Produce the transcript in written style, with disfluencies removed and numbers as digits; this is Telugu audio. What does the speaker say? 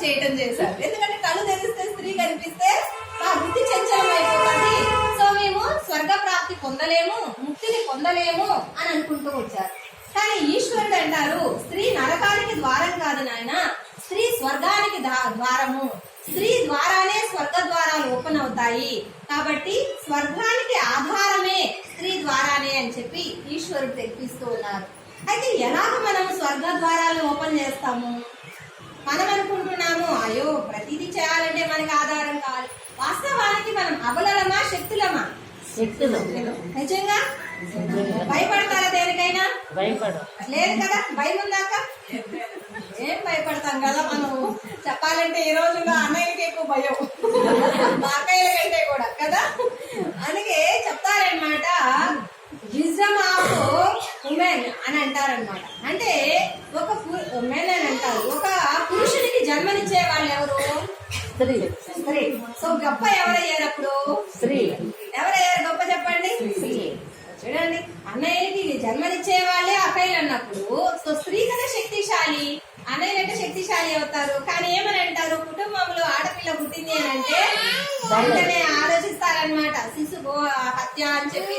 అనౌన్స్ చేయడం చేశారు. ఎందుకంటే కళ్ళు తెరిస్తే స్త్రీ కనిపిస్తే ఆ బుద్ధి చంచలం అయిపోతుంది, సో మేము స్వర్గ ప్రాప్తి పొందలేము, ముక్తిని పొందలేము అని అనుకుంటూ వచ్చారు. కానీ ఈశ్వరుడు అంటారు, స్త్రీ నరకానికి ద్వారం కాదు నాయన, స్త్రీ స్వర్గానికి ద్వారము, స్త్రీ ద్వారానే స్వర్గ ద్వారాలు ఓపెన్ అవుతాయి, కాబట్టి స్వర్గానికి ఆధారమే స్త్రీ ద్వారానే అని చెప్పి ఈశ్వరుడు తెప్పిస్తూ ఉన్నారు. అయితే ఎలాగ మనం స్వర్గ ద్వారాలను ఓపెన్ చేస్తాము? మనం అనుకుంటున్నాము అయ్యో ప్రతిదీ చేయాలంటే మనకి ఆధారం కావాలి. వాస్తవానికి మనం అబలలమా శక్తులమా? నిజంగా భయపడతారా దేనికైనా? లేదు కదా, భయం ఉందాక ఏం భయపడతాం కదా మనం. చెప్పాలంటే ఈ రోజుల్లో అన్నయ్యకి ఎక్కువ భయం మా అక్కయ్యల కంటే కూడా కదా. అందుకే చెప్తారనమాట, విజ్డమ్ ఆఫ్ ఉమెన్ అని అంటారనమాట. అంటే ఒక ఉమెన్ అని అంటారు, ఒక పురుషునికి జన్మనిచ్చే వాళ్ళు ఎవరు? స్త్రీ. స్త్రీ. సో గొప్ప ఎవరయ్యారు అప్పుడు? స్త్రీ. ఎవరయ్యారు గొప్ప చెప్పండి? చూడండి, అన్నయ్యకి జన్మనిచ్చే వాళ్ళే అక్కయ్యలు అన్నప్పుడు సో స్త్రీ కదా శక్తిశాలి, అన్నయ్యలంటే శక్తిశాలి అవుతారు. కానీ ఏమని అంటారు, కుటుంబంలో ఆడపిల్ల పుట్టింది అని అంటే వెంటనే ఆలోచిస్తారనమాట, శిశు హత్య అని చెప్పి